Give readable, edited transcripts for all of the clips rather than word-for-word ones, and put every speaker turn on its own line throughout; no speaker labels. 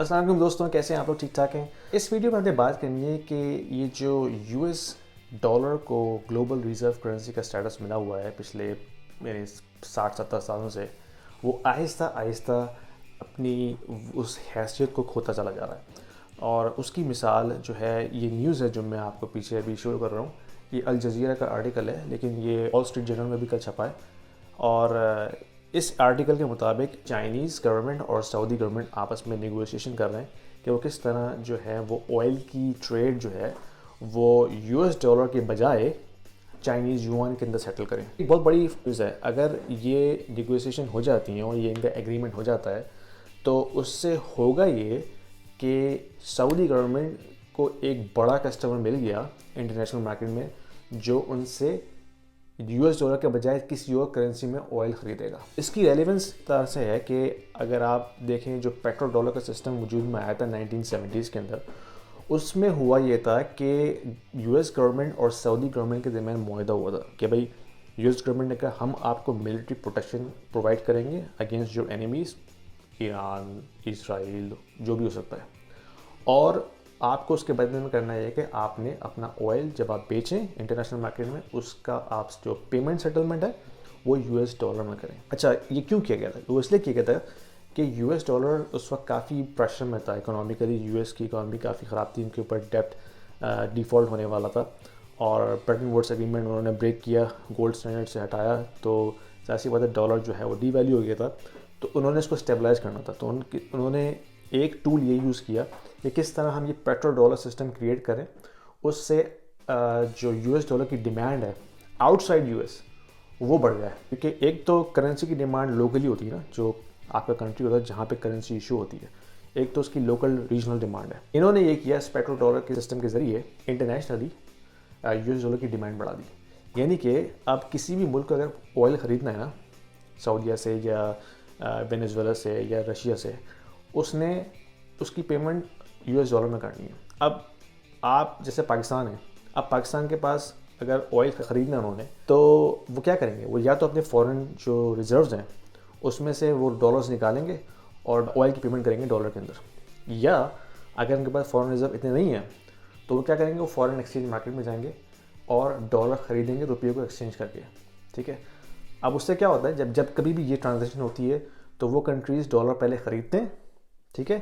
السلام علیکم دوستوں، کیسے ہیں آپ لوگ؟ ٹھیک ٹھاک ہیں۔ اس ویڈیو میں ہم نے بات کرنی ہے کہ یہ جو یو ایس ڈالر کو گلوبل ریزرو کرنسی کا سٹیٹس ملا ہوا ہے پچھلے 60-70 سالوں سے، وہ آہستہ آہستہ اپنی اس حیثیت کو کھوتا چلا جا رہا ہے۔ اور اس کی مثال جو ہے، یہ نیوز ہے جو میں آپ کو پیچھے ابھی شروع کر رہا ہوں، یہ الجزیرہ کا آرٹیکل ہے، لیکن یہ وال اسٹریٹ جرنل میں بھی کل چھپا ہے۔ اور اس آرٹیکل کے مطابق چائنیز گورنمنٹ اور سعودی گورنمنٹ آپس میں نیگوشیشن کر رہے ہیں کہ وہ کس طرح جو ہے وہ آئل کی ٹریڈ جو ہے وہ یو ایس ڈالر کے بجائے چائنیز یوان کے اندر سیٹل کریں۔ ایک بہت بڑی نیوز ہے، اگر یہ نیگوشیشن ہو جاتی ہیں اور یہ ان کا ایگریمنٹ ہو جاتا ہے تو اس سے ہوگا یہ کہ سعودی گورنمنٹ کو ایک بڑا کسٹمر مل گیا انٹرنیشنل مارکیٹ میں، جو ان سے یو ایس ڈالر کے بجائے کسی اور کرنسی میں آئل خریدے گا۔ اس کی ریلیونس طرح سے ہے کہ اگر آپ دیکھیں جو پیٹرو ڈالر کا سسٹم وجود میں آیا تھا 1970s کے اندر، اس میں ہوا یہ تھا کہ یو ایس گورنمنٹ اور سعودی گورنمنٹ کے درمیان معاہدہ ہوا تھا کہ بھائی یو ایس گورنمنٹ نے کہا ہم آپ کو ملٹری پروٹیکشن پرووائڈ کریں گے اگینسٹ یور اینیمیز، ایران، اسرائیل، جو بھی ہو سکتا ہے، اور آپ کو اس کے بدلے میں کرنا یہ کہ آپ نے اپنا آئل جب آپ بیچیں انٹرنیشنل مارکیٹ میں، اس کا آپ جو پیمنٹ سیٹلمنٹ ہے وہ یو ایس ڈالر میں کریں۔ اچھا، یہ کیوں کیا گیا تھا؟ وہ اس لیے کیا گیا تھا کہ یو ایس ڈالر اس وقت کافی پریشر میں تھا اکنامیکلی، یو ایس کی اکانومی کافی خراب تھی، ان کے اوپر ڈیپٹ ڈیفالٹ ہونے والا تھا، اور برٹن ووڈس ایگریمنٹ انہوں نے بریک کیا، گولڈ اسٹینڈرڈ سے ہٹایا، تو ظاہر سی بات ہے ڈالر جو ہے وہ ڈی ویلیو ہو گیا تھا، تو انہوں نے اس کو اسٹیبلائز کرنا تھا، تو انہوں نے ایک ٹول یہ یوز کیا کہ کس طرح ہم یہ پیٹرو ڈالر سسٹم کریٹ کریں، اس سے جو یو ایس ڈالر کی ڈیمانڈ ہے آؤٹ سائڈ یو ایس وہ بڑھ جائے، کیونکہ ایک تو کرنسی کی ڈیمانڈ لوکلی ہوتی ہے نا، جو آپ کا کنٹری ہوتا ہے جہاں پہ کرنسی ایشو ہوتی ہے، ایک تو اس کی لوکل ریجنل ڈیمانڈ ہے۔ انہوں نے یہ کیا، اس پیٹرو ڈالر کے سسٹم کے ذریعے انٹرنیشنلی یو ایس ڈالر کی ڈیمانڈ بڑھا دی، یعنی کہ اب کسی بھی ملک کو اگر آئل خریدنا ہے نا، سعودیہ سے یا وینیزویلا سے یا رشیا سے، اس نے اس کی پیمنٹ یو ایس ڈالر میں کرنی ہے۔ اب آپ جیسے پاکستان ہے، اب پاکستان کے پاس اگر آئل خریدنا انہوں نے تو وہ کیا کریں گے؟ وہ یا تو اپنے فورن جو ریزروز ہیں اس میں سے وہ ڈالرز نکالیں گے اور آئل کی پیمنٹ کریں گے ڈالر کے اندر، یا اگر ان کے پاس فورن ریزرو اتنے نہیں ہیں تو وہ کیا کریں گے؟ وہ فورن ایکسچینج مارکیٹ میں جائیں گے اور ڈالر خریدیں گے روپیے کو ایکسچینج کر کے، ٹھیک ہے۔ اب اس سے کیا ہوتا ہے، جب کبھی بھی یہ ٹرانزیکشن ہوتی ہے تو وہ کنٹریز ڈالر پہلے خریدتے ہیں، ٹھیک ہے،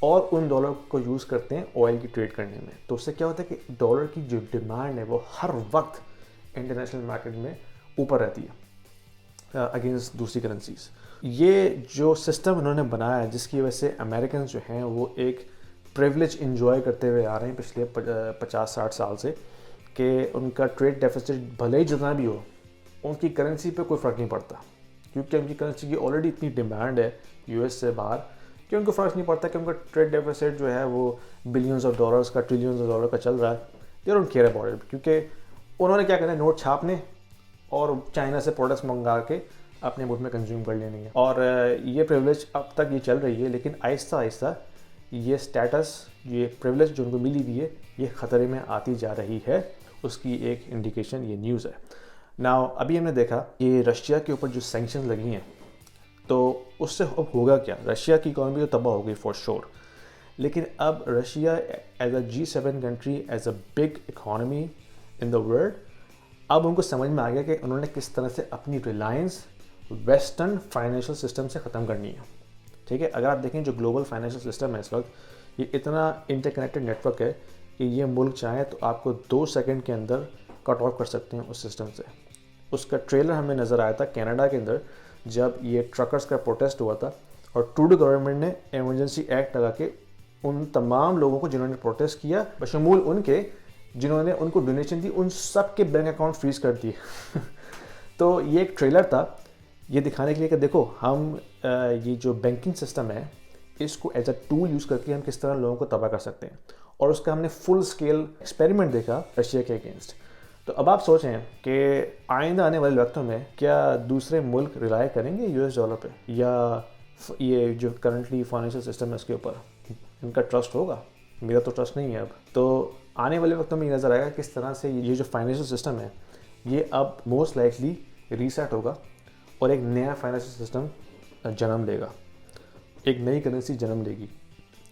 اور ان ڈالر کو یوز کرتے ہیں آئل کی ٹریڈ کرنے میں، تو اس سے کیا ہوتا ہے کہ ڈالر کی جو ڈیمانڈ ہے وہ ہر وقت انٹرنیشنل مارکیٹ میں اوپر رہتی ہے اگینسٹ دوسری کرنسیز۔ یہ جو سسٹم انہوں نے بنایا ہے، جس کی وجہ سے امریکنز جو ہیں وہ ایک پریولیج انجوائے کرتے ہوئے آ رہے ہیں پچھلے 50-60 سال سے، کہ ان کا ٹریڈ ڈیفیسٹ بھلے ہی جتنا بھی ہو، ان کی کرنسی پہ کوئی فرق نہیں پڑتا، کیونکہ ان کی کرنسی کی آلریڈی اتنی ڈیمانڈ ہے یو ایس سے باہر کہ ان کو فرق نہیں پڑتا کہ ان کا ٹریڈ ڈیفیسٹ جو ہے وہ بلینز آف ڈالرز کا، ٹریلینز آف ڈالر کا چل رہا ہے، they don't care about it, کیونکہ انہوں نے کیا کرنا ہے، نوٹ چھاپنے اور چائنا سے پروڈکٹس منگا کے اپنے ملک میں کنزیوم کر لینی ہے۔ اور یہ پریولیج اب تک یہ چل رہی ہے، لیکن آہستہ آہستہ یہ سٹیٹس، یہ پریولیج جو ان کو ملی ہوئی ہے، یہ خطرے میں آتی جا رہی ہے، اس کی ایک انڈیکیشن یہ نیوز ہے۔ ناؤ ابھی ہم نے دیکھا کہ رشیا کے اوپر جو سینکشن لگی ہیں، تو اس سے اب ہوگا کیا؟ رشیا کی اکانومی تو تباہ ہو گئی فار شور، لیکن اب Russia as a G7 country, as a big economy in the world, اب ان کو سمجھ میں آ گیا کہ انہوں نے کس طرح سے اپنی ریلائنس ویسٹرن فائنینشیل سسٹم سے ختم کرنی ہے، ٹھیک ہے۔ اگر آپ دیکھیں جو گلوبل فائنینشیل سسٹم ہے اس وقت، یہ اتنا انٹر کنیکٹڈ نیٹ ورک ہے کہ یہ ملک چاہیں تو آپ کو 2 سیکنڈ کے اندر کٹ آف کر سکتے ہیں اس سسٹم سے۔ اس کا ٹریلر ہمیں نظر آیا تھا کینیڈا کے اندر، جب یہ ٹرکرز کا پروٹیسٹ ہوا تھا، اور ٹروڈو گورنمنٹ نے ایمرجنسی ایکٹ لگا کے ان تمام لوگوں کو جنہوں نے پروٹیسٹ کیا، بشمول ان کے جنہوں نے ان کو ڈونیشن دی، ان سب کے بینک اکاؤنٹ فریز کر دیے۔ تو یہ ایک ٹریلر تھا یہ دکھانے کے لیے کہ دیکھو ہم یہ جو بینکنگ سسٹم ہے اس کو ایز اے ٹول یوز کر کے ہم کس طرح لوگوں کو تباہ کر سکتے ہیں، اور اس کا ہم نے فل اسکیل ایکسپیریمنٹ دیکھا رشیا کے اگینسٹ۔ تو اب آپ سوچیں کہ آئندہ آنے والے وقتوں میں کیا دوسرے ملک ریلائی کریں گے یو ایس ڈالر پہ، یا یہ جو کرنٹلی فائنینشیل سسٹم ہے اس کے اوپر ان کا ٹرسٹ ہوگا؟ میرا تو ٹرسٹ نہیں ہے اب۔ تو آنے والے وقتوں میں یہ نظر آئے گا کس طرح سے یہ جو فائنینشیل سسٹم ہے یہ اب موسٹ لائکلی ریسیٹ ہوگا، اور ایک نیا فائنینشیل سسٹم جنم لے گا، ایک نئی کرنسی جنم لے گی،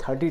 $30